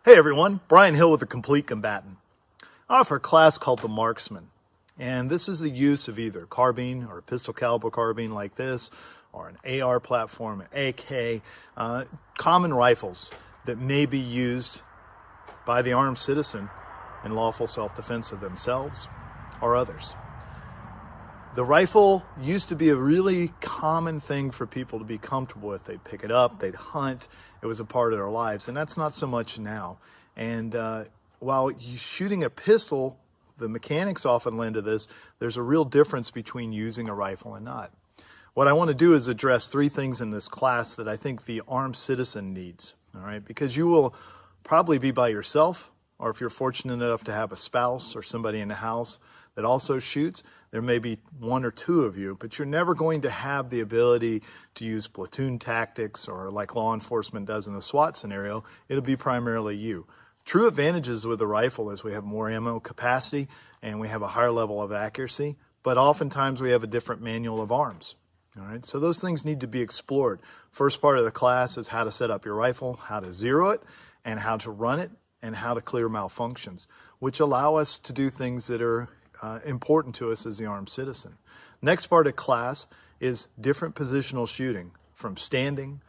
Hey everyone, Brian Hill with The Complete Combatant. I offer a class called the Marksman, and this is the use of either carbine or a pistol caliber carbine like this, or an AR platform, an AK, common rifles that may be used by the armed citizen in lawful self-defense of themselves or others. The rifle used to be a really common thing for people to be comfortable with. They'd pick it up, they'd hunt, it was a part of their lives, and that's not so much now. And while shooting a pistol, the mechanics often lend to this, there's a real difference between using a rifle and not. What I want to do is address three things in this class that I think the armed citizen needs, all right? Because you will probably be by yourself, or if you're fortunate enough to have a spouse or somebody in the house that also shoots, there may be one or two of you, but you're never going to have the ability to use platoon tactics or like law enforcement does in a SWAT scenario. It'll be primarily you. True advantages with the rifle is we have more ammo capacity and we have a higher level of accuracy, but oftentimes we have a different manual of arms. All right, so those things need to be explored. First part of the class is how to set up your rifle, how to zero it, and how to run it, and how to clear malfunctions, which allow us to do things that are important to us as the armed citizen. Next part of class is different positional shooting, from standing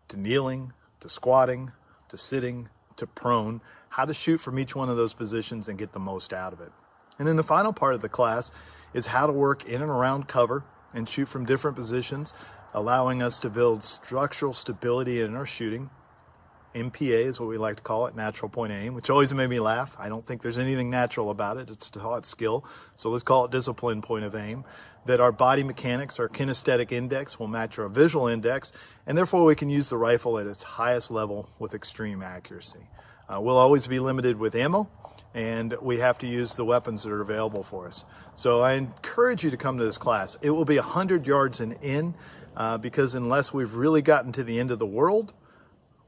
to kneeling to squatting to sitting to prone, how to shoot from each one of those positions and get the most out of it. And then the final part of the class is how to work in and around cover and shoot from different positions, allowing us to build structural stability in our shooting. MPA is what we like to call it, natural point aim, which always made me laugh. I don't think there's anything natural about it. It's taught skill. So let's call it discipline point of aim. That our body mechanics, our kinesthetic index will match our visual index, and therefore we can use the rifle at its highest level with extreme accuracy. We'll always be limited with ammo, and we have to use the weapons that are available for us. So I encourage you to come to this class. It will be 100 yards and in, because unless we've really gotten to the end of the world,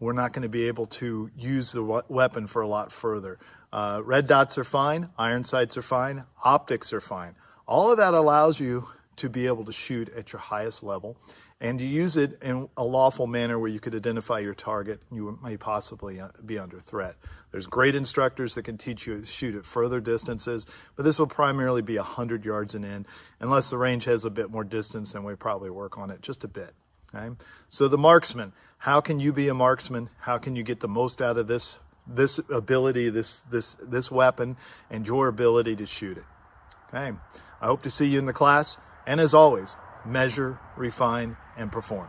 we're not going to be able to use the weapon for a lot further. Red dots are fine, iron sights are fine, optics are fine. All of that allows you to be able to shoot at your highest level and to use it in a lawful manner where you could identify your target and you may possibly be under threat. There's great instructors that can teach you to shoot at further distances, but this will primarily be 100 yards and in. Unless the range has a bit more distance, then we probably work on it just a bit. Okay? So the marksman, how can you be a marksman? How can you get the most out of this ability, this weapon, and your ability to shoot it? Okay. I hope to see you in the class. And as always, measure, refine, and perform.